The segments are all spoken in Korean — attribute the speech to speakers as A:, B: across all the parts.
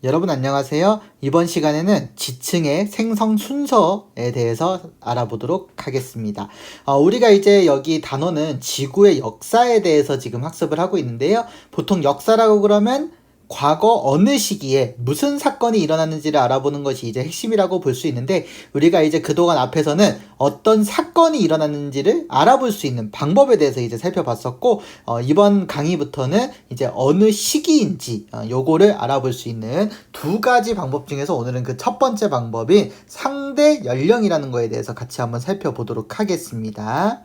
A: 여러분 안녕하세요. 이번 시간에는 지층의 생성 순서에 대해서 알아보도록 하겠습니다. 우리가 이제 여기 단어는 지구의 역사에 대해서 지금 학습을 하고 있는데요. 보통 역사라고 그러면 과거 어느 시기에 무슨 사건이 일어났는지를 알아보는 것이 이제 핵심이라고 볼 수 있는데, 우리가 이제 그동안 앞에서는 어떤 사건이 일어났는지를 알아볼 수 있는 방법에 대해서 이제 살펴봤었고, 이번 강의부터는 이제 어느 시기인지 요거를 알아볼 수 있는 두 가지 방법 중에서 오늘은 그 첫 번째 방법인 상대 연령이라는 거에 대해서 같이 한번 살펴보도록 하겠습니다.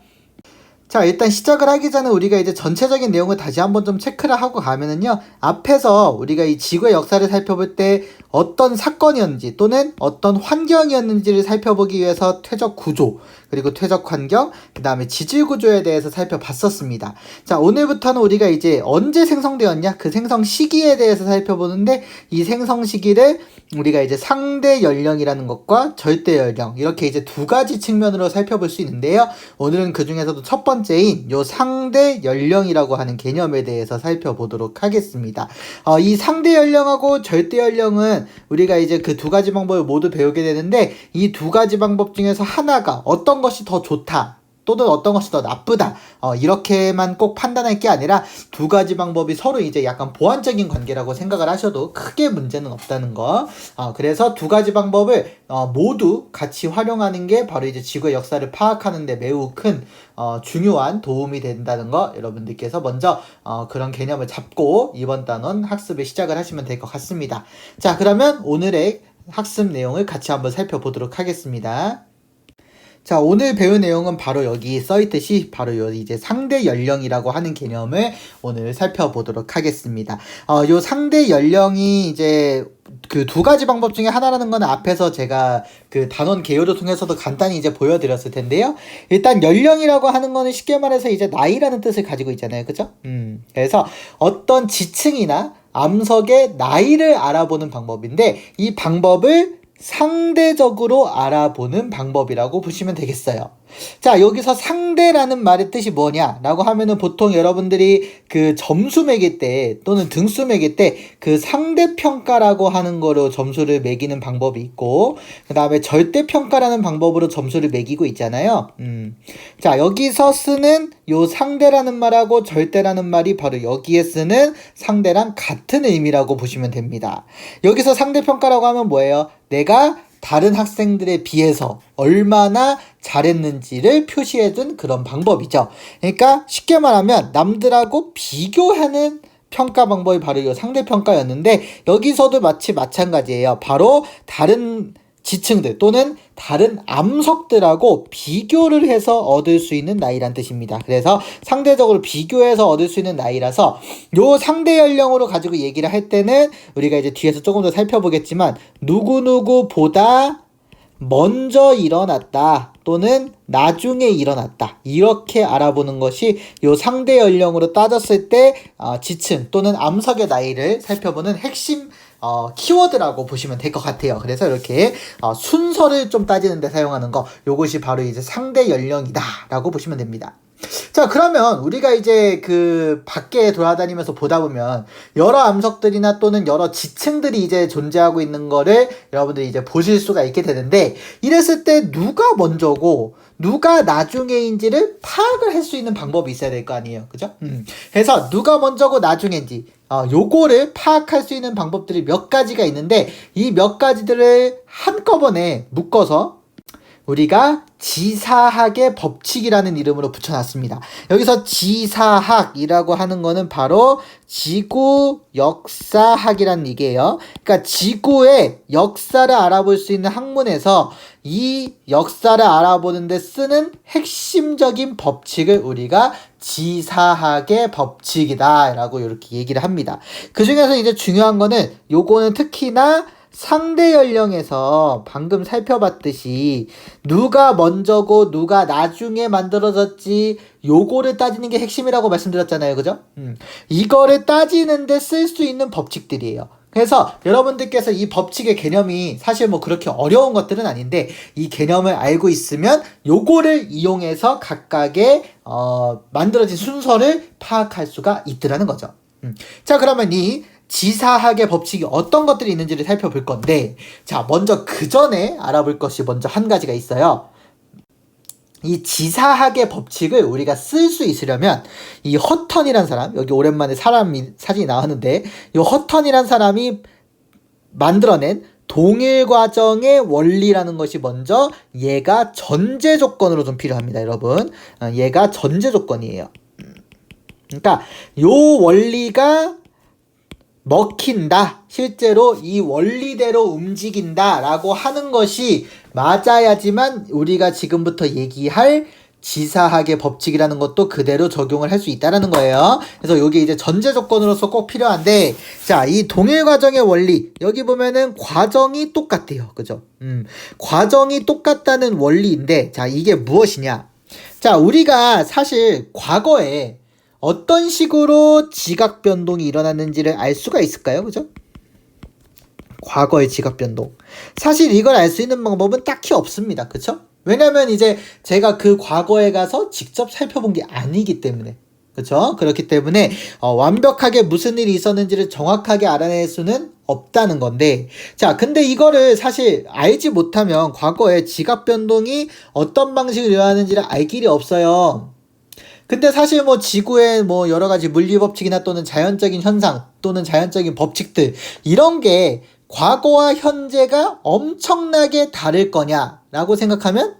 A: 자, 일단 시작을 하기 전에 우리가 이제 전체적인 내용을 다시 한번 좀 체크를 하고 가면은요, 앞에서 우리가 이 지구의 역사를 살펴볼 때 어떤 사건이었는지 또는 어떤 환경이었는지를 살펴보기 위해서 퇴적 구조, 그리고 퇴적 환경, 그 다음에 지질 구조에 대해서 살펴봤었습니다. 자, 오늘부터는 우리가 이제 언제 생성되었냐, 그 생성 시기에 대해서 살펴보는데, 이 생성 시기를 우리가 이제 상대 연령이라는 것과 절대 연령, 이렇게 이제 두 가지 측면으로 살펴볼 수 있는데요. 오늘은 그 중에서도 첫 번째인 요 상대 연령이라고 하는 개념에 대해서 살펴보도록 하겠습니다. 이 상대 연령하고 절대 연령은 우리가 이제 그 두 가지 방법을 모두 배우게 되는데, 이 두 가지 방법 중에서 하나가 어떤 것이 더 좋다, 또는 어떤 것이 더 나쁘다, 이렇게만 꼭 판단할 게 아니라 두 가지 방법이 서로 이제 약간 보완적인 관계라고 생각을 하셔도 크게 문제는 없다는 거. 그래서 두 가지 방법을 모두 같이 활용하는 게 바로 이제 지구의 역사를 파악하는 데 매우 큰 중요한 도움이 된다는 거, 여러분들께서 먼저 그런 개념을 잡고 이번 단원 학습을 시작을 하시면 될 것 같습니다. 자, 그러면 오늘의 학습 내용을 같이 한번 살펴보도록 하겠습니다. 자, 오늘 배운 내용은 바로 여기 써있듯이 바로 요 이제 상대 연령이라고 하는 개념을 오늘 살펴보도록 하겠습니다. 요 상대 연령이 이제 그 두 가지 방법 중에 하나라는 건 앞에서 제가 그 단원 개요를 통해서도 간단히 이제 보여드렸을 텐데요. 일단 연령이라고 하는 거는 쉽게 말해서 이제 나이라는 뜻을 가지고 있잖아요. 그죠? 그래서 어떤 지층이나 암석의 나이를 알아보는 방법인데, 이 방법을 상대적으로 알아보는 방법이라고 보시면 되겠어요. 자, 여기서 상대라는 말의 뜻이 뭐냐라고 하면은 보통 여러분들이 그 점수 매길 때 또는 등수 매길 때 그 상대평가라고 하는 거로 점수를 매기는 방법이 있고, 그 다음에 절대평가라는 방법으로 점수를 매기고 있잖아요. 자, 여기서 쓰는 요 상대라는 말하고 절대라는 말이 바로 여기에 쓰는 상대랑 같은 의미라고 보시면 됩니다. 여기서 상대평가라고 하면 뭐예요? 내가 다른 학생들에 비해서 얼마나 잘했는지를 표시해준 그런 방법이죠. 그러니까 쉽게 말하면 남들하고 비교하는 평가 방법이 바로 이 상대평가였는데, 여기서도 마찬가지예요. 바로 다른 지층들 또는 다른 암석들하고 비교를 해서 얻을 수 있는 나이란 뜻입니다. 그래서 상대적으로 비교해서 얻을 수 있는 나이라서 요 상대 연령으로 가지고 얘기를 할 때는 우리가 이제 뒤에서 조금 더 살펴보겠지만, 누구누구보다 먼저 일어났다 또는 나중에 일어났다, 이렇게 알아보는 것이 요 상대 연령으로 따졌을 때 지층 또는 암석의 나이를 살펴보는 핵심 키워드라고 보시면 될 것 같아요. 그래서 이렇게 순서를 좀 따지는 데 사용하는 거, 요것이 바로 이제 상대 연령이다 라고 보시면 됩니다. 자, 그러면 우리가 이제 그 밖에 돌아다니면서 보다 보면 여러 암석들이나 또는 여러 지층들이 이제 존재하고 있는 거를 여러분들이 이제 보실 수가 있게 되는데, 이랬을 때 누가 먼저고 누가 나중에인지를 파악을 할 수 있는 방법이 있어야 될 거 아니에요. 그죠? 그래서 누가 먼저고 나중인지 요거를 파악할 수 있는 방법들이 몇 가지가 있는데, 이 몇 가지들을 한꺼번에 묶어서 우리가 지사학의 법칙이라는 이름으로 붙여놨습니다. 여기서 지사학이라고 하는 거는 바로 지구 역사학이라는 얘기예요. 그러니까 지구의 역사를 알아볼 수 있는 학문에서 이 역사를 알아보는 데 쓰는 핵심적인 법칙을 우리가 지사학의 법칙이다 라고 이렇게 얘기를 합니다. 그 중에서 이제 중요한 거는 요거는 특히나 상대 연령에서 방금 살펴봤듯이 누가 먼저고 누가 나중에 만들어졌지, 요거를 따지는 게 핵심이라고 말씀드렸잖아요. 그죠? 이거를 따지는데 쓸 수 있는 법칙들이에요. 그래서 여러분들께서 이 법칙의 개념이 사실 뭐 그렇게 어려운 것들은 아닌데, 이 개념을 알고 있으면 요거를 이용해서 각각의 만들어진 순서를 파악할 수가 있더라는 거죠. 자, 그러면 이 지사학의 법칙이 어떤 것들이 있는지를 살펴볼 건데, 자, 먼저 그 전에 알아볼 것이 먼저 한 가지가 있어요. 이 지사학의 법칙을 우리가 쓸 수 있으려면 이 허턴이란 사람, 여기 오랜만에 사진이 나왔는데, 이 허턴이란 사람이 만들어낸 동일과정의 원리라는 것이 먼저 얘가 전제 조건으로 좀 필요합니다, 여러분. 얘가 전제 조건이에요. 그러니까 요 원리가 먹힌다, 실제로 이 원리대로 움직인다 라고 하는 것이 맞아야지만 우리가 지금부터 얘기할 지사학의 법칙이라는 것도 그대로 적용을 할 수 있다라는 거예요. 그래서 여기 이제 전제 조건으로서 꼭 필요한데, 자, 이 동일 과정의 원리, 여기 보면은 과정이 똑같대요. 그죠? 과정이 똑같다는 원리인데, 자, 이게 무엇이냐? 자, 우리가 사실 과거에 어떤 식으로 지각 변동이 일어났는지를 알 수가 있을까요? 그죠? 과거의 지각 변동. 사실 이걸 알 수 있는 방법은 딱히 없습니다. 그쵸? 왜냐면 이제 제가 그 과거에 가서 직접 살펴본 게 아니기 때문에. 그쵸? 그렇기 때문에 완벽하게 무슨 일이 있었는지를 정확하게 알아낼 수는 없다는 건데, 자, 근데 이거를 사실 알지 못하면 과거에 지각 변동이 어떤 방식으로 일어나는지를 알 길이 없어요. 근데 사실 뭐 지구의 뭐 여러 가지 물리 법칙이나 또는 자연적인 현상 또는 자연적인 법칙들, 이런 게 과거와 현재가 엄청나게 다를 거냐라고 생각하면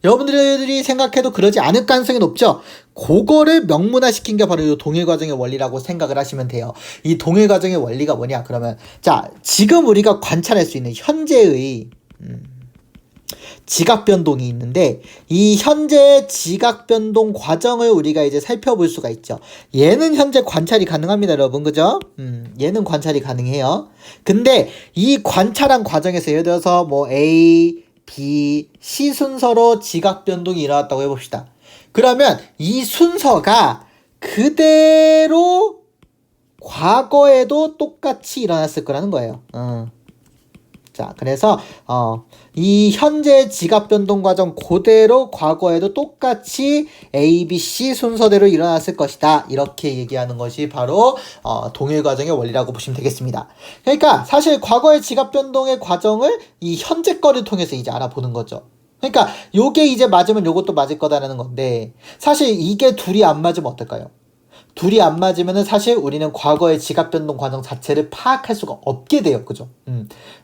A: 여러분들이 생각해도 그러지 않을 가능성이 높죠. 그거를 명문화시킨 게 바로 이 동일과정의 원리라고 생각을 하시면 돼요. 이 동일과정의 원리가 뭐냐 그러면, 자, 지금 우리가 관찰할 수 있는 현재의 지각 변동이 있는데, 이 현재 지각 변동 과정을 우리가 이제 살펴볼 수가 있죠. 얘는 현재 관찰이 가능합니다, 여러분. 그죠? 얘는 관찰이 가능해요. 근데 이 관찰한 과정에서 예를 들어서 뭐 A, B, C 순서로 지각 변동이 일어났다고 해봅시다. 그러면 이 순서가 그대로 과거에도 똑같이 일어났을 거라는 거예요. 자, 그래서 이 현재 지각 변동 과정 그대로 과거에도 똑같이 A, B, C 순서대로 일어났을 것이다, 이렇게 얘기하는 것이 바로 동일 과정의 원리라고 보시면 되겠습니다. 그러니까 사실 과거의 지각 변동의 과정을 이 현재 거를 통해서 이제 알아보는 거죠. 그러니까 요게 이제 맞으면 요것도 맞을 거다라는 건데, 사실 이게 둘이 안 맞으면 어떨까요? 둘이 안 맞으면은 사실 우리는 과거의 지각 변동 과정 자체를 파악할 수가 없게 돼요. 그죠?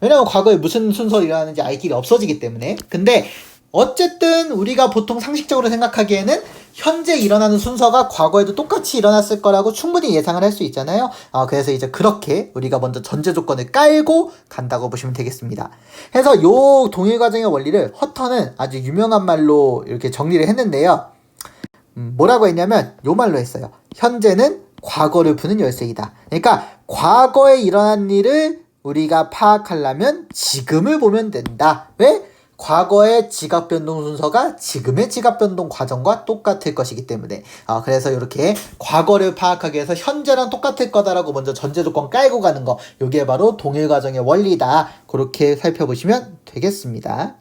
A: 왜냐면 과거에 무슨 순서로 일어나는지 알 길이 없어지기 때문에. 근데 어쨌든 우리가 보통 상식적으로 생각하기에는 현재 일어나는 순서가 과거에도 똑같이 일어났을 거라고 충분히 예상을 할 수 있잖아요. 그래서 이제 그렇게 우리가 먼저 전제 조건을 깔고 간다고 보시면 되겠습니다. 그래서 요 동일 과정의 원리를 허턴은 아주 유명한 말로 이렇게 정리를 했는데요. 뭐라고 했냐면 요 말로 했어요. 현재는 과거를 푸는 열쇠이다. 그러니까 과거에 일어난 일을 우리가 파악하려면 지금을 보면 된다. 왜? 과거의 지각 변동 순서가 지금의 지각 변동 과정과 똑같을 것이기 때문에. 그래서 이렇게 과거를 파악하기 위해서 현재랑 똑같을 거다라고 먼저 전제 조건 깔고 가는 거, 요게 바로 동일 과정의 원리다. 그렇게 살펴보시면 되겠습니다.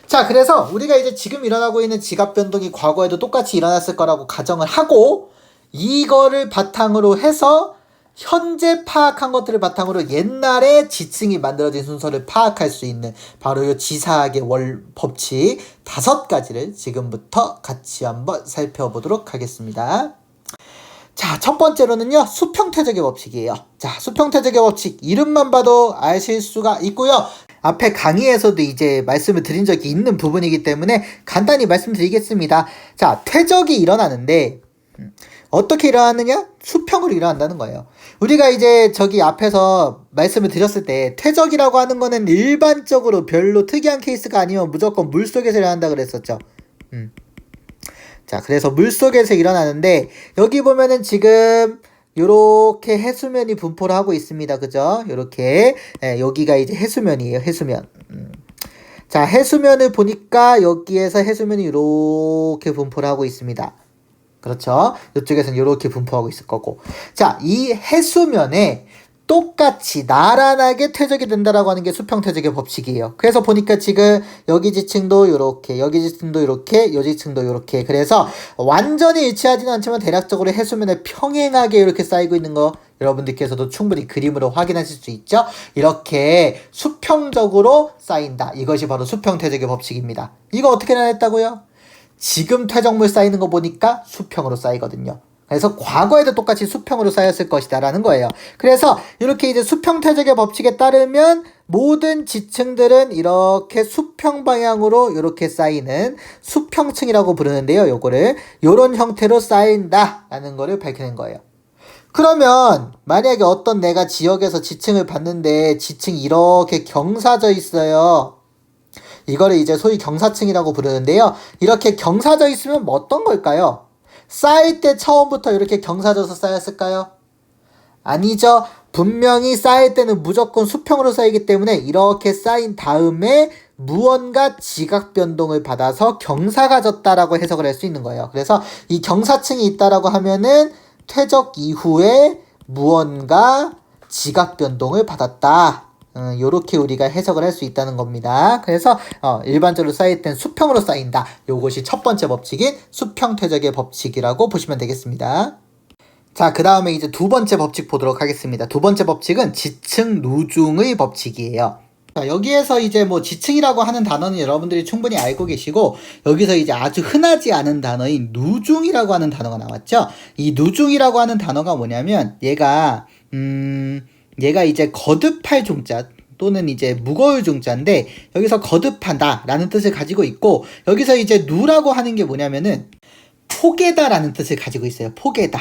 A: 자, 그래서 우리가 이제 지금 일어나고 있는 지각 변동이 과거에도 똑같이 일어났을 거라고 가정을 하고, 이거를 바탕으로 해서 현재 파악한 것들을 바탕으로 옛날에 지층이 만들어진 순서를 파악할 수 있는 바로 이 지사학의 법칙 5가지를 지금부터 같이 한번 살펴보도록 하겠습니다. 자, 첫 번째로는요, 수평태적의 법칙이에요. 자, 수평태적의 법칙, 이름만 봐도 아실 수가 있고요. 앞에 강의에서도 이제 말씀을 드린 적이 있는 부분이기 때문에 간단히 말씀드리겠습니다. 자, 퇴적이 일어나는데 어떻게 일어나느냐? 수평으로 일어난다는 거예요. 우리가 이제 저기 앞에서 말씀을 드렸을 때 퇴적이라고 하는 거는 일반적으로 별로 특이한 케이스가 아니면 무조건 물속에서 일어난다 그랬었죠. 자, 그래서 물속에서 일어나는데, 여기 보면은 지금 요렇게 해수면이 분포를 하고 있습니다. 그죠? 요렇게. 여기가 이제 해수면이에요. 해수면. 자, 해수면을 보니까 여기에서 해수면이 요렇게 분포를 하고 있습니다. 그렇죠? 이쪽에서는 요렇게 분포하고 있을 거고. 자, 이 해수면에 똑같이 나란하게 퇴적이 된다라고 하는 게 수평 퇴적의 법칙이에요. 그래서 보니까 지금 여기 지층도 요렇게, 여기 지층도 요렇게, 요 지층도 요렇게. 그래서 완전히 일치하지는 않지만 대략적으로 해수면에 평행하게 이렇게 쌓이고 있는 거 여러분들께서도 충분히 그림으로 확인하실 수 있죠. 이렇게 수평적으로 쌓인다. 이것이 바로 수평 퇴적의 법칙입니다. 이거 어떻게 나눴다고요? 지금 퇴적물 쌓이는 거 보니까 수평으로 쌓이거든요. 그래서 과거에도 똑같이 수평으로 쌓였을 것이다 라는 거예요. 그래서 이렇게 이제 수평 퇴적의 법칙에 따르면 모든 지층들은 이렇게 수평 방향으로 이렇게 쌓이는 수평층이라고 부르는데요. 요거를 요런 형태로 쌓인다 라는 거를 밝혀낸 거예요. 그러면 만약에 어떤 내가 지역에서 지층을 봤는데 지층이 이렇게 경사져 있어요. 이거를 이제 소위 경사층이라고 부르는데요. 이렇게 경사져 있으면 뭐 어떤 걸까요? 쌓일 때 처음부터 이렇게 경사져서 쌓였을까요? 아니죠. 분명히 쌓일 때는 무조건 수평으로 쌓이기 때문에 이렇게 쌓인 다음에 무언가 지각 변동을 받아서 경사가 졌다라고 해석을 할 수 있는 거예요. 그래서 이 경사층이 있다라고 하면은 퇴적 이후에 무언가 지각 변동을 받았다. 요렇게 우리가 해석을 할 수 있다는 겁니다. 그래서 일반적으로 쌓일 땐 수평으로 쌓인다. 요것이 첫 번째 법칙인 수평 퇴적의 법칙이라고 보시면 되겠습니다. 자, 그 다음에 이제 두 번째 법칙 보도록 하겠습니다. 두 번째 법칙은 지층 누중의 법칙이에요. 자, 여기에서 이제 뭐 지층이라고 하는 단어는 여러분들이 충분히 알고 계시고, 여기서 이제 아주 흔하지 않은 단어인 누중이라고 하는 단어가 나왔죠. 이 누중이라고 하는 단어가 뭐냐면 얘가 이제 거듭할 중자 또는 이제 무거울 중자인데, 여기서 거듭한다 라는 뜻을 가지고 있고, 여기서 이제 누라고 하는 게 뭐냐면은 포개다 라는 뜻을 가지고 있어요. 포개다.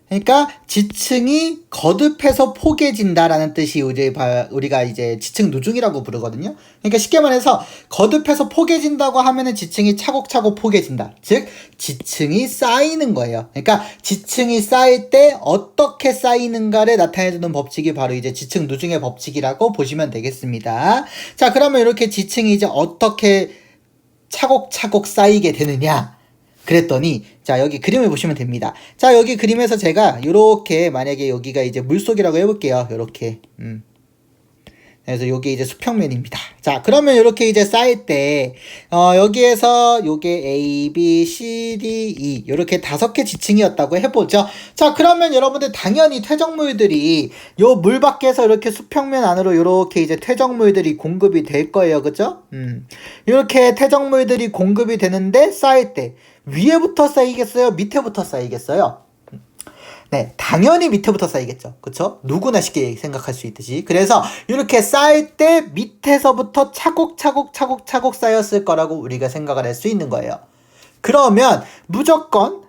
A: 그러니까 지층이 거듭해서 포개진다라는 뜻이 우리가 이제 지층 누중이라고 부르거든요. 그러니까 쉽게 말해서 거듭해서 포개진다고 하면은 지층이 차곡차곡 포개진다. 즉 지층이 쌓이는 거예요. 그러니까 지층이 쌓일 때 어떻게 쌓이는가를 나타내주는 법칙이 바로 이제 지층 누중의 법칙이라고 보시면 되겠습니다. 자, 그러면 이렇게 지층이 이제 어떻게 차곡차곡 쌓이게 되느냐? 그랬더니 자, 여기 그림을 보시면 됩니다. 자, 여기 그림에서 제가 요렇게 만약에 여기가 이제 물속이라고 해볼게요. 요렇게 그래서 요게 이제 수평면입니다. 자, 그러면 요렇게 이제 쌓일 때 여기에서 요게 A, B, C, D, E 요렇게 5개 지층이었다고 해보죠. 자, 그러면 여러분들 당연히 퇴적물들이 요 물 밖에서 이렇게 수평면 안으로 요렇게 이제 퇴적물들이 공급이 될 거예요. 그죠? 요렇게 퇴적물들이 공급이 되는데 쌓일 때 위에부터 쌓이겠어요? 밑에부터 쌓이겠어요? 네, 당연히 밑에부터 쌓이겠죠. 그쵸? 누구나 쉽게 생각할 수 있듯이. 그래서 이렇게 쌓일 때 밑에서부터 차곡차곡 쌓였을 거라고 우리가 생각을 할 수 있는 거예요. 그러면 무조건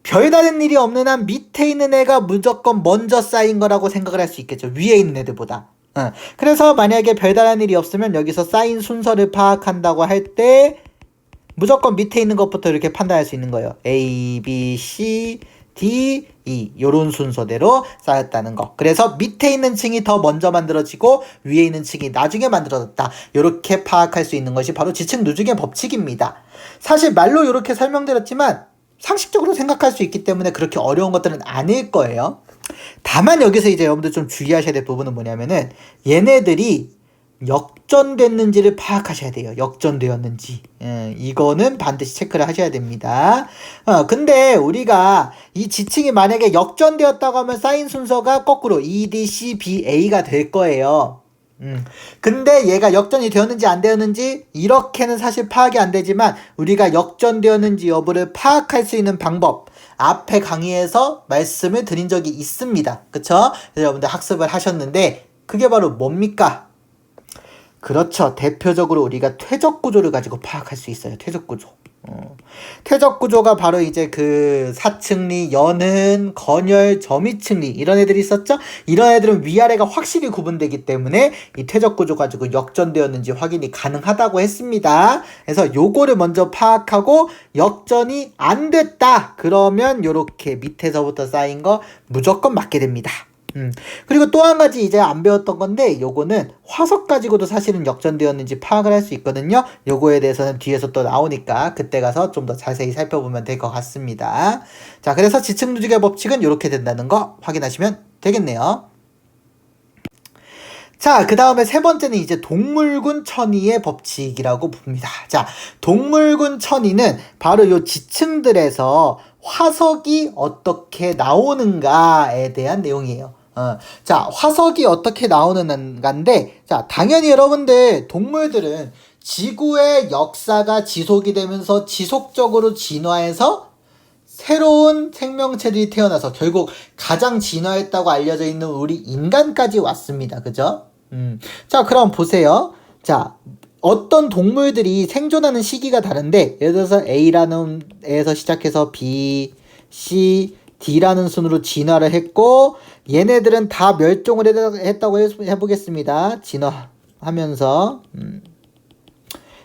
A: 별다른 일이 없는 한 밑에 있는 애가 무조건 먼저 쌓인 거라고 생각을 할 수 있겠죠. 위에 있는 애들보다. 그래서 만약에 별다른 일이 없으면 여기서 쌓인 순서를 파악한다고 할 때 무조건 밑에 있는 것부터 이렇게 판단할 수 있는 거예요. A, B, C, D, E 요런 순서대로 쌓였다는 거. 그래서 밑에 있는 층이 더 먼저 만들어지고 위에 있는 층이 나중에 만들어졌다. 요렇게 파악할 수 있는 것이 바로 지층 누중의 법칙입니다. 사실 말로 요렇게 설명드렸지만 상식적으로 생각할 수 있기 때문에 그렇게 어려운 것들은 아닐 거예요. 다만 여기서 이제 여러분들 좀 주의하셔야 될 부분은 뭐냐면은 얘네들이 역전됐는지를 파악하셔야 돼요. 역전되었는지. 이거는 반드시 체크를 하셔야 됩니다. 근데 우리가 이 지층이 만약에 역전되었다고 하면 쌓인 순서가 거꾸로 E, D, C, B, A가 될 거예요. 근데 얘가 역전이 되었는지 안 되었는지 이렇게는 사실 파악이 안 되지만 우리가 역전되었는지 여부를 파악할 수 있는 방법 앞에 강의에서 말씀을 드린 적이 있습니다. 그쵸? 여러분들 학습을 하셨는데 그게 바로 뭡니까? 그렇죠. 대표적으로 우리가 퇴적 구조를 가지고 파악할 수 있어요. 퇴적 구조. 퇴적 구조가 바로 이제 그 사층리, 연은, 건열, 점이층리 이런 애들이 있었죠. 이런 애들은 위아래가 확실히 구분되기 때문에 이 퇴적 구조 가지고 역전되었는지 확인이 가능하다고 했습니다. 그래서 요거를 먼저 파악하고 역전이 안 됐다. 그러면 요렇게 밑에서부터 쌓인 거 무조건 맞게 됩니다. 그리고 또 한 가지 이제 안 배웠던 건데 요거는 화석 가지고도 사실은 역전되었는지 파악을 할 수 있거든요. 요거에 대해서는 뒤에서 또 나오니까 그때 가서 좀 더 자세히 살펴보면 될 것 같습니다. 자, 그래서 지층 누중의 법칙은 이렇게 된다는 거 확인하시면 되겠네요. 자, 그 다음에 세 번째는 이제 동물군 천위의 법칙이라고 봅니다. 자, 동물군 천위는 바로 요 지층들에서 화석이 어떻게 나오는가에 대한 내용이에요. 자, 화석이 어떻게 나오는가인데, 자, 당연히 여러분들 동물들은 지구의 역사가 지속이 되면서 지속적으로 진화해서 새로운 생명체들이 태어나서 결국 가장 진화했다고 알려져 있는 우리 인간까지 왔습니다. 그죠? 자, 그럼 보세요. 자, 어떤 동물들이 생존하는 시기가 다른데, 예를 들어서 A라는 애에서 시작해서 B, C, D라는 순으로 진화를 했고, 얘네들은 다 멸종을 했다고 해보겠습니다. 진화하면서.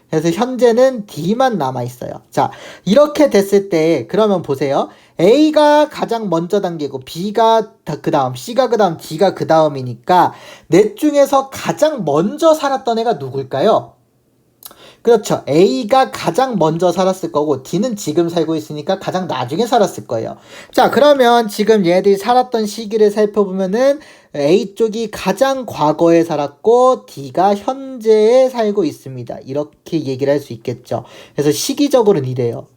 A: 그래서 현재는 D만 남아있어요. 자, 이렇게 됐을 때, 그러면 보세요. A가 가장 먼저 단계고, B가 그 다음, C가 그 다음, D가 그 다음이니까, 넷 중에서 가장 먼저 살았던 애가 누굴까요? 그렇죠. A가 가장 먼저 살았을 거고, D는 지금 살고 있으니까 가장 나중에 살았을 거예요. 자, 그러면 지금 얘들이 살았던 시기를 살펴보면은, A 쪽이 가장 과거에 살았고 D가 현재에 살고 있습니다. 이렇게 얘기를 할 수 있겠죠. 그래서 시기적으로는 이래요.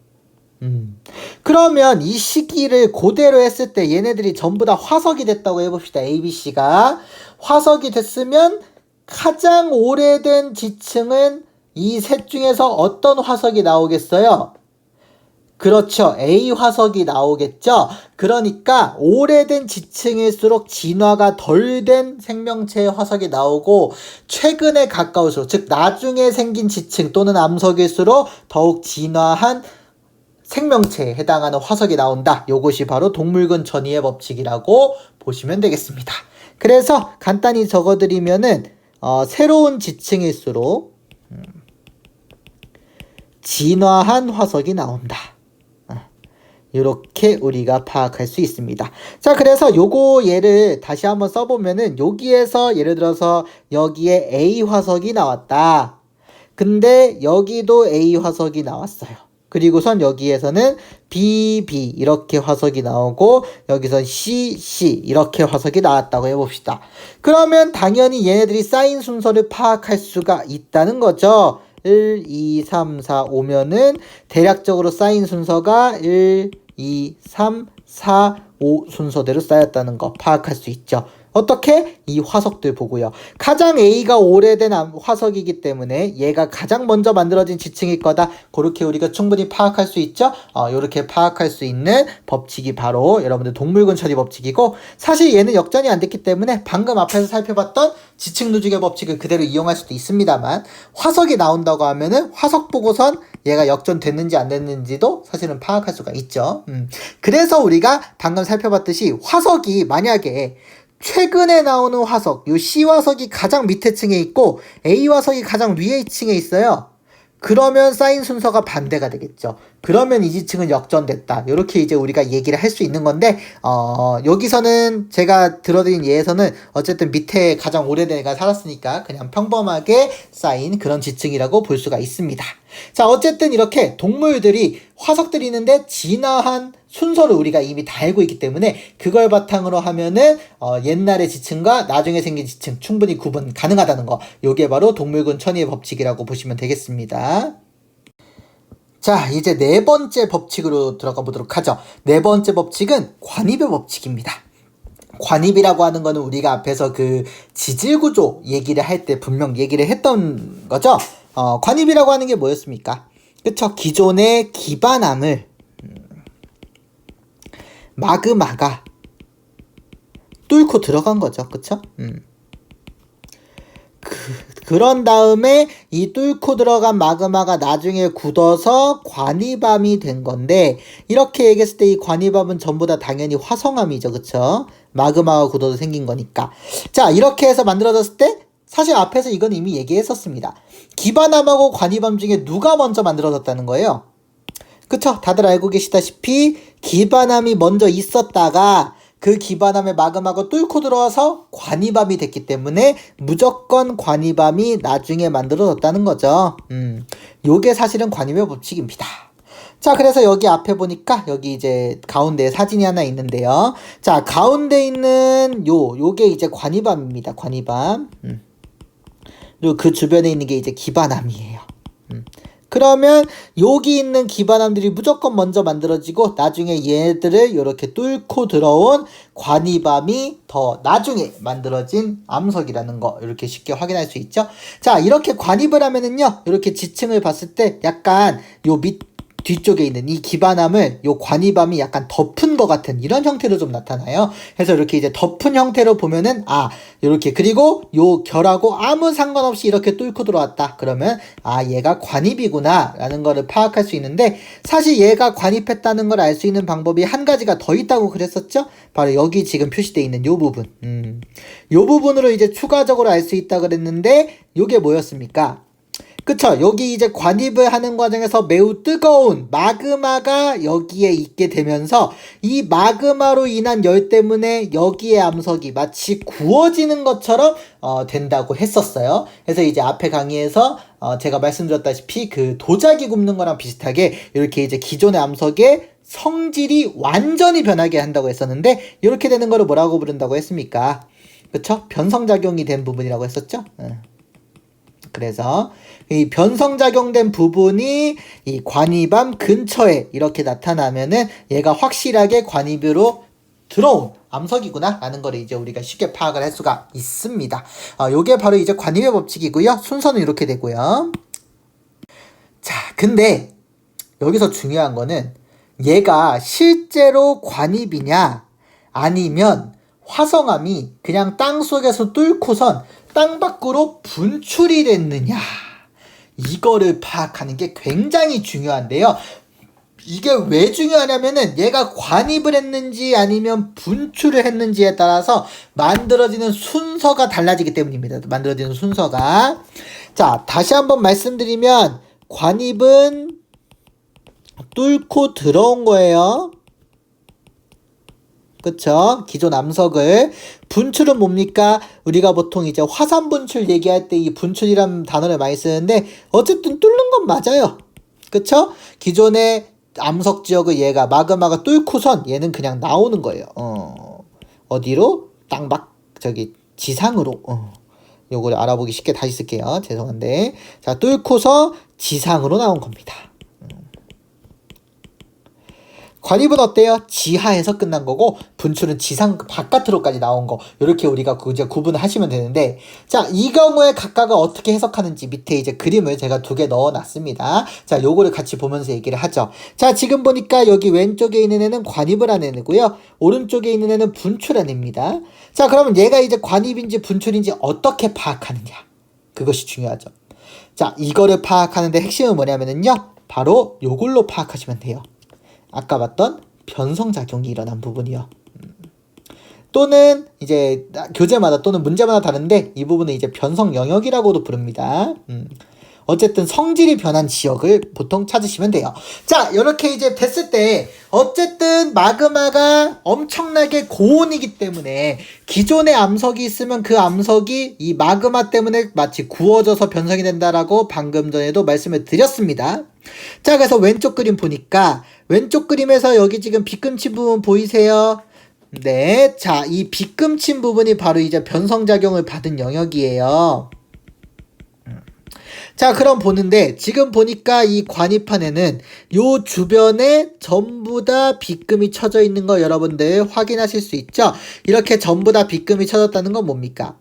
A: 그러면 이 시기를 그대로 했을 때 얘네들이 전부 다 화석이 됐다고 해봅시다. A, B, C가 화석이 됐으면 가장 오래된 지층은 이 셋 중에서 어떤 화석이 나오겠어요? 그렇죠. A 화석이 나오겠죠. 그러니까 오래된 지층일수록 진화가 덜 된 생명체의 화석이 나오고, 최근에 가까울수록, 즉 나중에 생긴 지층 또는 암석일수록 더욱 진화한 생명체에 해당하는 화석이 나온다. 요것이 바로 동물군 천위의 법칙이라고 보시면 되겠습니다. 그래서 간단히 적어드리면은 새로운 지층일수록 진화한 화석이 나온다. 이렇게 우리가 파악할 수 있습니다. 자, 그래서 요거 예를 다시 한번 써보면은, 여기에서 예를 들어서 여기에 A 화석이 나왔다. 근데 여기도 A 화석이 나왔어요. 그리고선 여기에서는 B, B 이렇게 화석이 나오고, 여기선 C, C 이렇게 화석이 나왔다고 해봅시다. 그러면 당연히 얘네들이 쌓인 순서를 파악할 수가 있다는 거죠. 1, 2, 3, 4 오면은 대략적으로 쌓인 순서가 1, 2, 3, 4, 5 순서대로 쌓였다는 거 파악할 수 있죠. 어떻게? 이 화석들 보고요. 가장 A가 오래된 화석이기 때문에 얘가 가장 먼저 만들어진 지층일 거다. 그렇게 우리가 충분히 파악할 수 있죠. 이렇게 파악할 수 있는 법칙이 바로 여러분들 동물군 천위 법칙이고, 사실 얘는 역전이 안 됐기 때문에 방금 앞에서 살펴봤던 지층 누적의 법칙을 그대로 이용할 수도 있습니다만, 화석이 나온다고 하면은 화석 보고선 얘가 역전됐는지 안 됐는지도 사실은 파악할 수가 있죠. 그래서 우리가 방금 살펴봤듯이 화석이 만약에 최근에 나오는 화석, 요 C 화석이 가장 밑에 층에 있고 A 화석이 가장 위에 층에 있어요. 그러면 쌓인 순서가 반대가 되겠죠. 그러면 이 지층은 역전됐다. 이렇게 이제 우리가 얘기를 할 수 있는 건데, 여기서는 제가 들어드린 예에서는 어쨌든 밑에 가장 오래된 애가 살았으니까 그냥 평범하게 쌓인 그런 지층이라고 볼 수가 있습니다. 자, 어쨌든 이렇게 동물들이 화석들이 있는데 진화한 순서를 우리가 이미 다 알고 있기 때문에 그걸 바탕으로 하면은 옛날의 지층과 나중에 생긴 지층 충분히 구분 가능하다는 거, 요게 바로 동물군 천위의 법칙이라고 보시면 되겠습니다. 자, 이제 네 번째 법칙으로 들어가 보도록 하죠. 네 번째 법칙은 관입의 법칙입니다. 관입이라고 하는 거는 우리가 앞에서 그 지질구조 얘기를 할 때 분명 얘기를 했던 거죠. 관입이라고 하는 게 뭐였습니까? 그쵸? 기존의 기반암을 마그마가 뚫고 들어간 거죠. 그쵸? 그런 다음에 이 뚫고 들어간 마그마가 나중에 굳어서 관이밤이 된 건데, 이렇게 얘기했을 때 이 관이밤은 전부 다 당연히 화성암이죠. 그쵸? 마그마가 굳어서 생긴 거니까. 자, 이렇게 해서 만들어졌을 때 사실 앞에서 이건 이미 얘기했었습니다. 기반암하고 관이밤 중에 누가 먼저 만들어졌다는 거예요? 그쵸? 다들 알고 계시다시피 기반암이 먼저 있었다가 그 기반암의 마그마가 뚫고 들어와서 관이밤이 됐기 때문에 무조건 관이밤이 나중에 만들어졌다는 거죠. 요게 사실은 관입의 법칙입니다. 자, 그래서 여기 앞에 보니까 여기 이제 가운데에 사진이 하나 있는데요. 자, 가운데 있는 요게 이제 관이밤입니다. 관이밤. 그리고 그 주변에 있는 게 이제 기반암이에요. 그러면 여기 있는 기반암들이 무조건 먼저 만들어지고 나중에 얘들을 이렇게 뚫고 들어온 관이밤이 더 나중에 만들어진 암석이라는 거 이렇게 쉽게 확인할 수 있죠. 자, 이렇게 관입을 하면은요, 이렇게 지층을 봤을 때 약간 요 뒤쪽에 있는 이 기반암을 요 관이밤이 약간 덮은 것 같은 이런 형태로 좀 나타나요. 그래서 이렇게 이제 덮은 형태로 보면은 이렇게, 그리고 요 결하고 아무 상관없이 이렇게 뚫고 들어왔다 그러면 얘가 관입이구나 라는 거를 파악할 수 있는데, 사실 얘가 관입했다는 걸 알 수 있는 방법이 한 가지가 더 있다고 그랬었죠. 바로 여기 지금 표시되어 있는 요 부분, 요 부분으로 이제 추가적으로 알 수 있다 그랬는데, 요게 뭐였습니까? 그쵸. 여기 이제 관입을 하는 과정에서 매우 뜨거운 마그마가 여기에 있게 되면서 이 마그마로 인한 열 때문에 여기의 암석이 마치 구워지는 것처럼 된다고 했었어요. 그래서 이제 앞에 강의에서 제가 말씀드렸다시피 그 도자기 굽는 거랑 비슷하게 이렇게 이제 기존의 암석의 성질이 완전히 변하게 한다고 했었는데, 이렇게 되는 거를 뭐라고 부른다고 했습니까? 그쵸? 변성작용이 된 부분이라고 했었죠? 그래서 이 변성작용된 부분이 이 관이밤 근처에 이렇게 나타나면은 얘가 확실하게 관입으로 들어온 암석이구나 라는 거를 이제 우리가 쉽게 파악을 할 수가 있습니다. 요게 바로 이제 관입의 법칙이고요. 순서는 이렇게 되고요. 자, 근데 여기서 중요한 거는 얘가 실제로 관입이냐 아니면 화성암이 그냥 땅 속에서 뚫고선 땅 밖으로 분출이 됐느냐, 이거를 파악하는 게 굉장히 중요한데요. 이게 왜 중요하냐면은 얘가 관입을 했는지 아니면 분출을 했는지에 따라서 만들어지는 순서가 달라지기 때문입니다. 만들어지는 순서가. 자, 다시 한번 말씀드리면 관입은 뚫고 들어온 거예요. 그쵸? 기존 암석을. 분출은 뭡니까? 우리가 보통 이제 화산 분출 얘기할 때 이 분출이라는 단어를 많이 쓰는데, 어쨌든 뚫는 건 맞아요. 그쵸? 기존의 암석 지역을 얘가 마그마가 뚫고선 얘는 그냥 나오는 거예요. 어디로? 지상으로. 요거를 알아보기 쉽게 다시 쓸게요. 죄송한데. 자, 뚫고서 지상으로 나온 겁니다. 관입은 어때요? 지하에서 끝난 거고, 분출은 지상 바깥으로까지 나온 거. 이렇게 우리가 이제 구분을 하시면 되는데, 자, 이 경우에 각각을 어떻게 해석하는지 밑에 이제 그림을 제가 2개 넣어놨습니다. 자, 요거를 같이 보면서 얘기를 하죠. 자, 지금 보니까 여기 왼쪽에 있는 애는 관입을 한 애고요. 오른쪽에 있는 애는 분출한 애입니다. 자, 그러면 얘가 이제 관입인지 분출인지 어떻게 파악하느냐. 그것이 중요하죠. 자, 이거를 파악하는데 핵심은 뭐냐면요, 바로 요걸로 파악하시면 돼요. 아까 봤던 변성작용이 일어난 부분이요. 또는 이제 교재마다 또는 문제마다 다른데, 이 부분은 이제 변성 영역이라고도 부릅니다. 어쨌든 성질이 변한 지역을 보통 찾으시면 돼요. 자, 이렇게 이제 됐을 때 어쨌든 마그마가 엄청나게 고온이기 때문에 기존의 암석이 있으면 그 암석이 이 마그마 때문에 마치 구워져서 변성이 된다라고 방금 전에도 말씀을 드렸습니다. 자, 그래서 왼쪽 그림 보니까 왼쪽 그림에서 여기 지금 빗금친 부분 보이세요? 네. 자, 이 빗금친 부분이 바로 이제 변성작용을 받은 영역이에요. 자, 그럼 보는데 지금 보니까 이 관입판에는 요 주변에 전부 다 빗금이 쳐져 있는 거 여러분들 확인하실 수 있죠? 이렇게 전부 다 빗금이 쳐졌다는 건 뭡니까?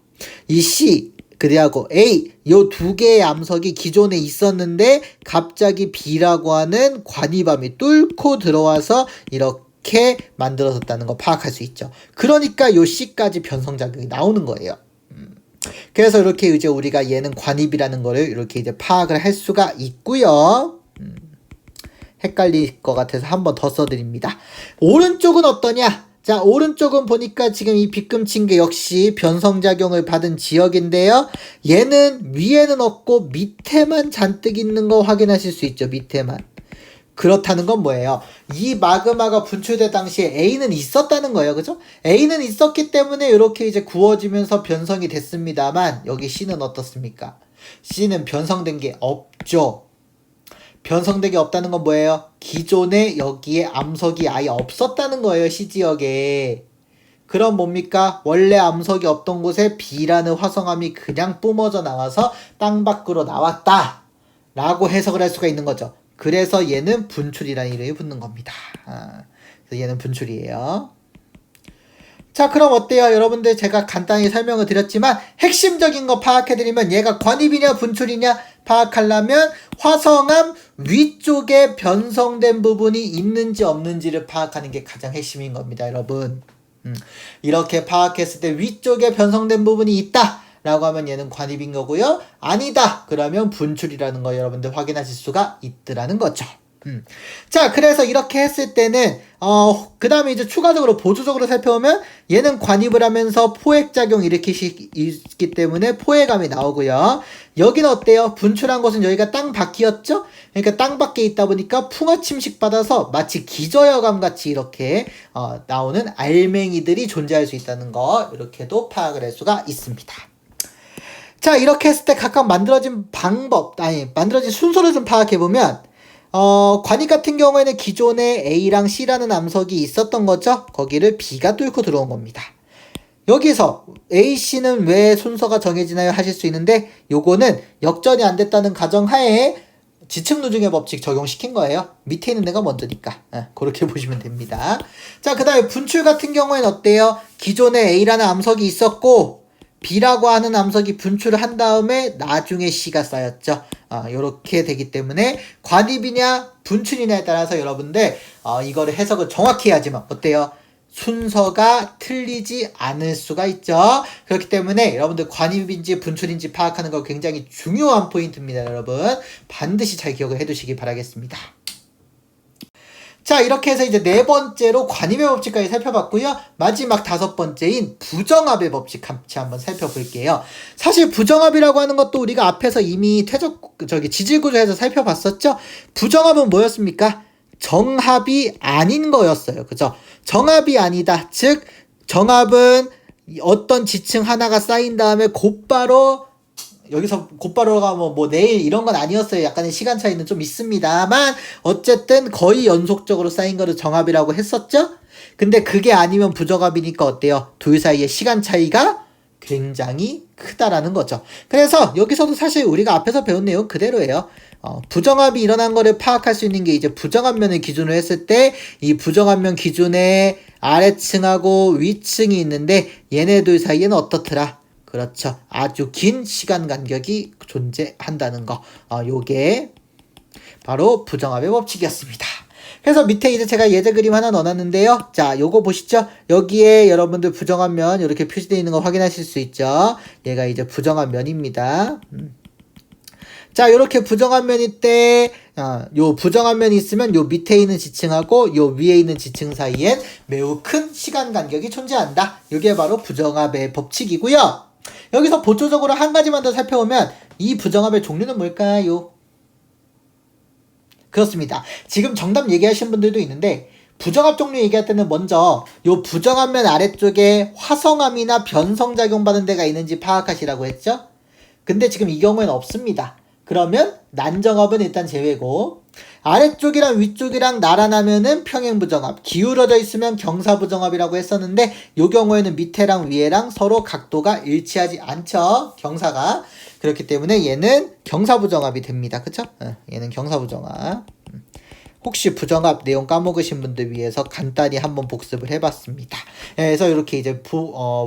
A: 이 C 그리고 A 요 2개의 암석이 기존에 있었는데 갑자기 B라고 하는 관이밤이 뚫고 들어와서 이렇게 만들어졌다는 거 파악할 수 있죠. 그러니까 요 C까지 변성작용이 나오는 거예요. 그래서 이렇게 이제 우리가 얘는 관입이라는 거를 이렇게 이제 파악을 할 수가 있고요. 헷갈릴 것 같아서 한 번 더 써드립니다. 오른쪽은 어떠냐? 자, 오른쪽은 보니까 지금 이 빗금친 게 역시 변성작용을 받은 지역인데요. 얘는 위에는 없고 밑에만 잔뜩 있는 거 확인하실 수 있죠. 밑에만. 그렇다는 건 뭐예요? 이 마그마가 분출될 당시에 A는 있었다는 거예요. 그죠? A는 있었기 때문에 이렇게 이제 구워지면서 변성이 됐습니다만, 여기 C는 어떻습니까? C는 변성된 게 없죠. 변성되기 없다는 건 뭐예요? 기존에 여기에 암석이 아예 없었다는 거예요, C지역에. 그럼 뭡니까? 원래 암석이 없던 곳에 B라는 화성암이 그냥 뿜어져 나와서 땅 밖으로 나왔다 라고 해석을 할 수가 있는 거죠. 그래서 얘는 분출이라는 이름이 붙는 겁니다. 그래서 얘는 분출이에요. 자, 그럼 어때요? 여러분들 제가 간단히 설명을 드렸지만 핵심적인 거 파악해드리면 얘가 관입이냐 분출이냐 파악하려면 화성암 위쪽에 변성된 부분이 있는지 없는지를 파악하는 게 가장 핵심인 겁니다, 여러분. 이렇게 파악했을 때 위쪽에 변성된 부분이 있다 라고 하면 얘는 관입인 거고요. 아니다 그러면 분출이라는 거 여러분들 확인하실 수가 있더라는 거죠. 자, 그래서 이렇게 했을 때는 그 다음에 이제 추가적으로 보조적으로 살펴보면 얘는 관입을 하면서 포획작용 일으키기 때문에 포획암이 나오고요. 여기는 어때요? 분출한 곳은 여기가 땅 밖이었죠? 그러니까 땅 밖에 있다 보니까 풍화 침식 받아서 마치 기저여감 같이 이렇게 나오는 알맹이들이 존재할 수 있다는 거 이렇게도 파악을 할 수가 있습니다. 자, 이렇게 했을 때 각각 만들어진 만들어진 순서를 좀 파악해보면 관입 같은 경우에는 기존에 A랑 C라는 암석이 있었던 거죠. 거기를 B가 뚫고 들어온 겁니다. 여기서 A, C는 왜 순서가 정해지나요? 하실 수 있는데 요거는 역전이 안 됐다는 가정하에 지층누중의 법칙 적용시킨 거예요. 밑에 있는 애가 먼저니까. 그렇게 보시면 됩니다. 자, 그 다음에 분출 같은 경우에는 어때요? 기존에 A라는 암석이 있었고 B라고 하는 암석이 분출을 한 다음에 나중에 C가 쌓였죠. 요렇게 되기 때문에 관입이냐 분출이냐에 따라서 여러분들 이거를 해석을 정확히 해야지만 어때요? 순서가 틀리지 않을 수가 있죠. 그렇기 때문에 여러분들 관입인지 분출인지 파악하는 거 굉장히 중요한 포인트입니다. 여러분 반드시 잘 기억을 해두시기 바라겠습니다. 자, 이렇게 해서 이제 네 번째로 관입의 법칙까지 살펴봤고요. 마지막 다섯 번째인 부정합의 법칙 같이 한번 살펴볼게요. 사실 부정합이라고 하는 것도 우리가 앞에서 이미 지질구조에서 살펴봤었죠. 부정합은 뭐였습니까? 정합이 아닌 거였어요. 그죠? 정합이 아니다. 즉 정합은 어떤 지층 하나가 쌓인 다음에 곧바로 여기서 곧바로가 뭐 내일 이런 건 아니었어요. 약간의 시간 차이는 좀 있습니다만 어쨌든 거의 연속적으로 쌓인 거를 정합이라고 했었죠. 근데 그게 아니면 부정합이니까 어때요? 둘 사이의 시간 차이가 굉장히 크다라는 거죠. 그래서 여기서도 사실 우리가 앞에서 배운 내용 그대로예요. 부정합이 일어난 거를 파악할 수 있는 게 이제 부정합면을 기준으로 했을 때 이 부정합면 기준에 아래층하고 위층이 있는데 얘네들 사이에는 어떻더라? 그렇죠. 아주 긴 시간 간격이 존재한다는 거. 요게 바로 부정합의 법칙이었습니다. 그래서 밑에 이제 제가 예제 그림 하나 넣어놨는데요. 자, 요거 보시죠. 여기에 여러분들 부정한 면 이렇게 표시되어 있는 거 확인하실 수 있죠. 얘가 이제 부정한 면입니다. 자, 요렇게 부정한 면일 때, 요 부정한 면이 있으면 요 밑에 있는 지층하고 요 위에 있는 지층 사이엔 매우 큰 시간 간격이 존재한다. 요게 바로 부정합의 법칙이고요. 여기서 보조적으로 한 가지만 더 살펴보면 이 부정합의 종류는 뭘까요? 그렇습니다. 지금 정답 얘기하시는 분들도 있는데 부정합 종류 얘기할 때는 먼저 요 부정합면 아래쪽에 화성암이나 변성작용 받은 데가 있는지 파악하시라고 했죠? 근데 지금 이 경우에는 없습니다. 그러면 난정합은 일단 제외고 아래쪽이랑 위쪽이랑 나란하면은 평행부정합, 기울어져 있으면 경사부정합이라고 했었는데 요 경우에는 밑에랑 위에랑 서로 각도가 일치하지 않죠. 경사가. 그렇기 때문에 얘는 경사부정합이 됩니다. 그쵸? 얘는 경사부정합. 혹시 부정합 내용 까먹으신 분들 위해서 간단히 한번 복습을 해봤습니다. 그래서 이렇게 이제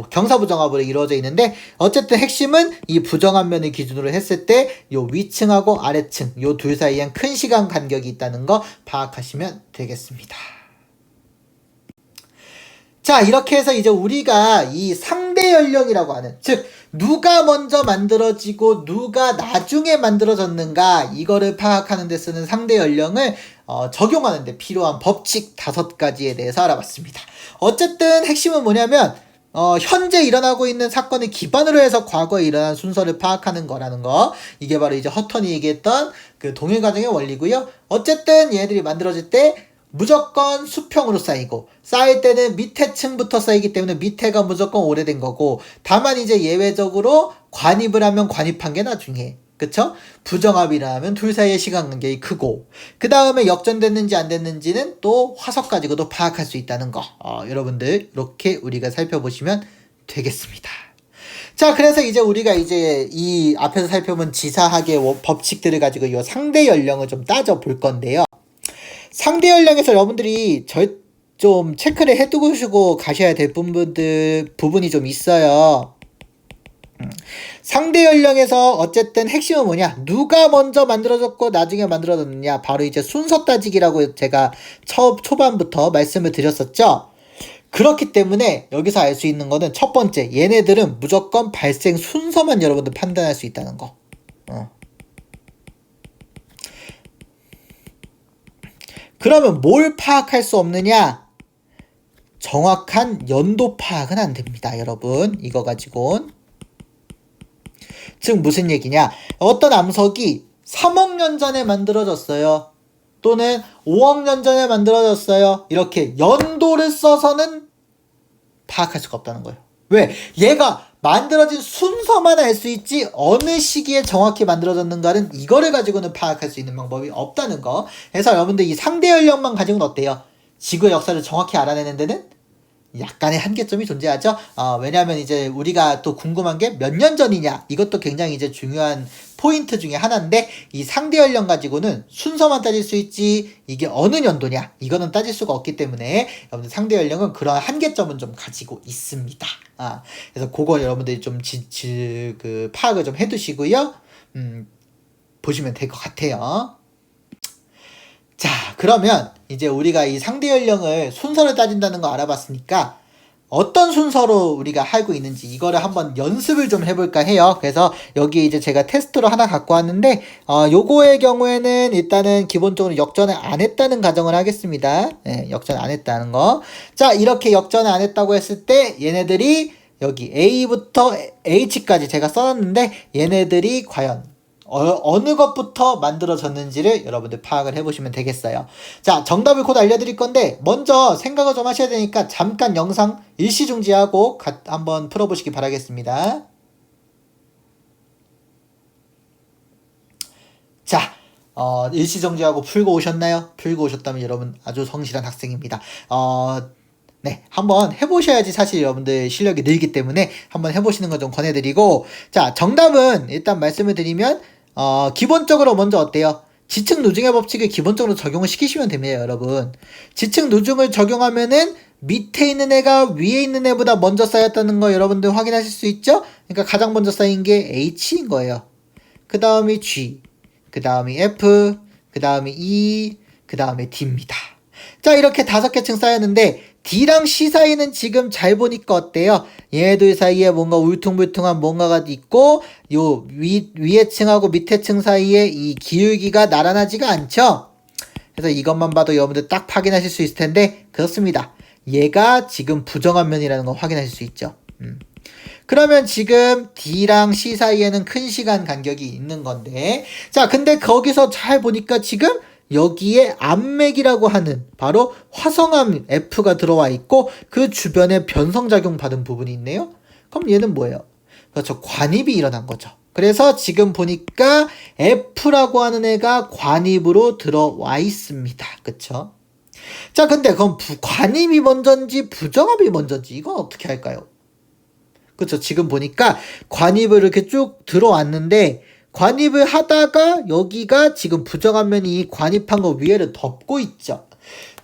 A: 경사부정합으로 이루어져 있는데 어쨌든 핵심은 이 부정합면을 기준으로 했을 때 요 위층하고 아래층 요 둘 사이엔 큰 시간 간격이 있다는 거 파악하시면 되겠습니다. 자, 이렇게 해서 이제 우리가 이 상대 연령이라고 하는, 즉 누가 먼저 만들어지고 누가 나중에 만들어졌는가 이거를 파악하는 데 쓰는 상대 연령을 적용하는 데 필요한 법칙 5가지에 대해서 알아봤습니다. 어쨌든 핵심은 뭐냐면 현재 일어나고 있는 사건을 기반으로 해서 과거에 일어난 순서를 파악하는 거라는 거. 이게 바로 이제 허턴이 얘기했던 그 동일과정의 원리고요. 어쨌든 얘네들이 만들어질 때 무조건 수평으로 쌓이고 쌓일 때는 밑에 층부터 쌓이기 때문에 밑에가 무조건 오래된 거고 다만 이제 예외적으로 관입을 하면 관입한 게 나중에 그쵸? 부정합이 일어나면 둘 사이의 시간간격이 크고 그 다음에 역전됐는지 안 됐는지는 또 화석 가지고도 파악할 수 있다는 거 여러분들 이렇게 우리가 살펴보시면 되겠습니다. 자, 그래서 이제 우리가 이제 이 앞에서 살펴본 지사학의 법칙들을 가지고 이 상대 연령을 좀 따져 볼 건데요. 상대 연령에서 여러분들이 좀 체크를 해두시고 가셔야 될 부분이 좀 있어요. 상대 연령에서 어쨌든 핵심은 뭐냐? 누가 먼저 만들어졌고 나중에 만들어졌느냐? 바로 이제 순서 따지기라고 제가 초반부터 말씀을 드렸었죠. 그렇기 때문에 여기서 알 수 있는 거는 첫 번째, 얘네들은 무조건 발생 순서만 여러분들 판단할 수 있다는 거. 그러면 뭘 파악할 수 없느냐? 정확한 연도 파악은 안 됩니다, 여러분. 이거 가지고는. 즉 무슨 얘기냐? 어떤 암석이 3억 년 전에 만들어졌어요. 또는 5억 년 전에 만들어졌어요. 이렇게 연도를 써서는 파악할 수가 없다는 거예요. 왜? 얘가 만들어진 순서만 알 수 있지 어느 시기에 정확히 만들어졌는가는 이거를 가지고는 파악할 수 있는 방법이 없다는 거. 그래서 여러분들 이 상대 연령만 가지고는 어때요? 지구의 역사를 정확히 알아내는 데는 약간의 한계점이 존재하죠. 왜냐하면 이제 우리가 또 궁금한 게 몇 년 전이냐, 이것도 굉장히 이제 중요한 포인트 중에 하나인데, 이 상대 연령 가지고는 순서만 따질 수 있지 이게 어느 년도냐 이거는 따질 수가 없기 때문에 여러분들 상대 연령은 그런 한계점은 좀 가지고 있습니다. 그래서 그거 여러분들이 좀 파악을 좀 해두시고요. 보시면 될 것 같아요. 자, 그러면 이제 우리가 이 상대 연령을 순서를 따진다는 거 알아봤으니까 어떤 순서로 우리가 알고 있는지 이거를 한번 연습을 좀 해볼까 해요. 그래서 여기 이제 제가 테스트로 하나 갖고 왔는데 요거의 경우에는 일단은 기본적으로 역전을 안 했다는 가정을 하겠습니다. 네, 역전 안 했다는 거. 자, 이렇게 역전을 안 했다고 했을 때 얘네들이 여기 A부터 H까지 제가 써놨는데 얘네들이 과연 어느 것부터 만들어졌는지를 여러분들 파악을 해보시면 되겠어요. 자, 정답을 곧 알려드릴 건데 먼저 생각을 좀 하셔야 되니까 잠깐 영상 일시 중지하고 한번 풀어보시기 바라겠습니다. 자, 일시 정지하고 풀고 오셨나요? 풀고 오셨다면 여러분 아주 성실한 학생입니다. 네, 한번 해보셔야지 사실 여러분들 실력이 늘기 때문에 한번 해보시는 거 좀 권해드리고, 자, 정답은 일단 말씀을 드리면 기본적으로 먼저 어때요? 지층 누중의 법칙을 기본적으로 적용을 시키시면 됩니다, 여러분. 지층 누중을 적용하면은 밑에 있는 애가 위에 있는 애보다 먼저 쌓였다는 거 여러분들 확인하실 수 있죠? 그러니까 가장 먼저 쌓인 게 H인 거예요. 그 다음이 G, 그 다음이 F, 그 다음이 E, 그 다음에 D입니다. 자, 이렇게 5개 층 쌓였는데 D랑 C 사이는 지금 잘 보니까 어때요? 얘네들 사이에 뭔가 울퉁불퉁한 뭔가가 있고 요 위에 층하고 밑에 층 사이에 이 기울기가 나란하지가 않죠? 그래서 이것만 봐도 여러분들 딱 확인하실 수 있을 텐데 그렇습니다. 얘가 지금 부정한 면이라는 거 확인하실 수 있죠. 그러면 지금 D랑 C 사이에는 큰 시간 간격이 있는 건데, 자, 근데 거기서 잘 보니까 지금 여기에 암맥이라고 하는 바로 화성암 F가 들어와 있고 그 주변에 변성작용 받은 부분이 있네요. 그럼 얘는 뭐예요? 그렇죠. 관입이 일어난 거죠. 그래서 지금 보니까 F라고 하는 애가 관입으로 들어와 있습니다. 그쵸? 자, 근데 그럼 관입이 먼저인지 부정합이 먼저인지 이건 어떻게 할까요? 그쵸. 지금 보니까 관입을 이렇게 쭉 들어왔는데 관입을 하다가 여기가 지금 부정한 면이 이 관입한 거 위에를 덮고 있죠.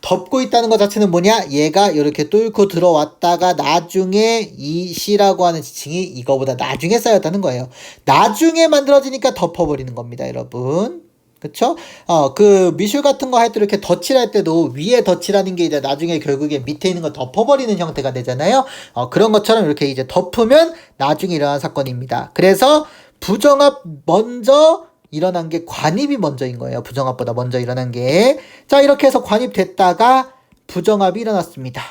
A: 덮고 있다는 것 자체는 뭐냐? 얘가 이렇게 뚫고 들어왔다가 나중에 이 C라고 하는 지층이 이거보다 나중에 쌓였다는 거예요. 나중에 만들어지니까 덮어버리는 겁니다, 여러분. 그쵸? 그 미술 같은 거 할 때 이렇게 덧칠할 때도 위에 덧칠하는 게 이제 나중에 결국에 밑에 있는 거 덮어버리는 형태가 되잖아요. 그런 것처럼 이렇게 이제 덮으면 나중에 일어난 사건입니다. 그래서 부정합 먼저 일어난 게 관입이 먼저인 거예요. 부정합보다 먼저 일어난 게. 자, 이렇게 해서 관입됐다가 부정합이 일어났습니다.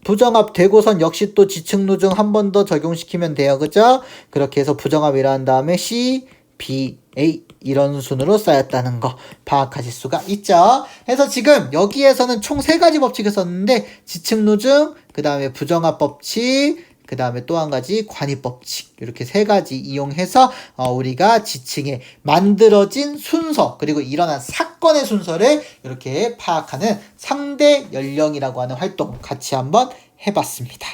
A: 부정합 되고선 역시 또 지층 누중 한 번 더 적용시키면 돼요. 그죠? 그렇게 해서 부정합이 일어난 다음에 C, B, A 이런 순으로 쌓였다는 거 파악하실 수가 있죠. 그래서 지금 여기에서는 총 3가지 법칙을 썼는데 지층 누중, 그 다음에 부정합 법칙, 그 그 다음에 또 한 가지 관이법칙, 이렇게 세 가지 이용해서 우리가 지층에 만들어진 순서 그리고 일어난 사건의 순서를 이렇게 파악하는 상대 연령이라고 하는 활동 같이 한번 해봤습니다.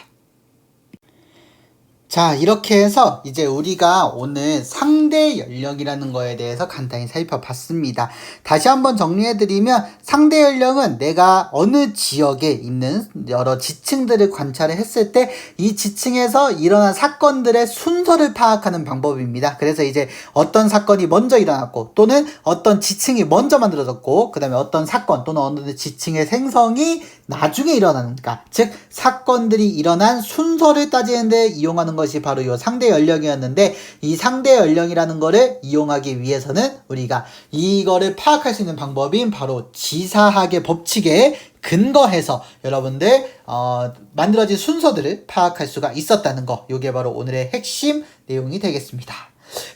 A: 자, 이렇게 해서 이제 우리가 오늘 상대 연령이라는 거에 대해서 간단히 살펴봤습니다. 다시 한번 정리해드리면 상대 연령은 내가 어느 지역에 있는 여러 지층들을 관찰을 했을 때 이 지층에서 일어난 사건들의 순서를 파악하는 방법입니다. 그래서 이제 어떤 사건이 먼저 일어났고 또는 어떤 지층이 먼저 만들어졌고 그 다음에 어떤 사건 또는 어느 지층의 생성이 나중에 일어나는가, 즉 사건들이 일어난 순서를 따지는 데 이용하는 것이 바로 이 상대 연령이었는데, 이 상대 연령이라는 거를 이용하기 위해서는 우리가 이거를 파악할 수 있는 방법인 바로 지사학의 법칙에 근거해서 여러분들 만들어진 순서들을 파악할 수가 있었다는 거, 이게 바로 오늘의 핵심 내용이 되겠습니다.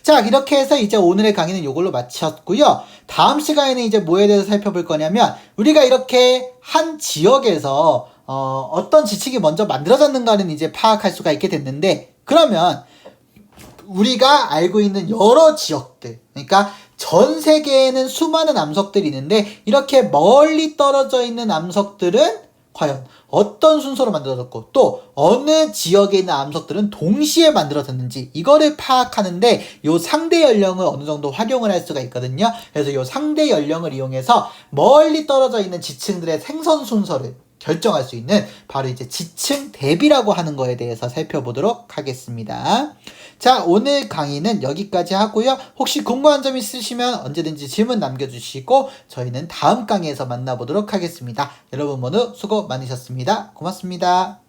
A: 자, 이렇게 해서 이제 오늘의 강의는 이걸로 마쳤고요. 다음 시간에는 이제 뭐에 대해서 살펴볼 거냐면, 우리가 이렇게 한 지역에서 어떤 지층이 먼저 만들어졌는가는 이제 파악할 수가 있게 됐는데, 그러면 우리가 알고 있는 여러 지역들, 그러니까 전 세계에는 수많은 암석들이 있는데 이렇게 멀리 떨어져 있는 암석들은 과연 어떤 순서로 만들어졌고 또 어느 지역에 있는 암석들은 동시에 만들어졌는지, 이거를 파악하는데 요 상대 연령을 어느 정도 활용을 할 수가 있거든요. 그래서 요 상대 연령을 이용해서 멀리 떨어져 있는 지층들의 생선 순서를 결정할 수 있는 바로 이제 지층 대비라고 하는 거에 대해서 살펴보도록 하겠습니다. 자, 오늘 강의는 여기까지 하고요. 혹시 궁금한 점 있으시면 언제든지 질문 남겨주시고 저희는 다음 강의에서 만나보도록 하겠습니다. 여러분 모두 수고 많으셨습니다. 고맙습니다.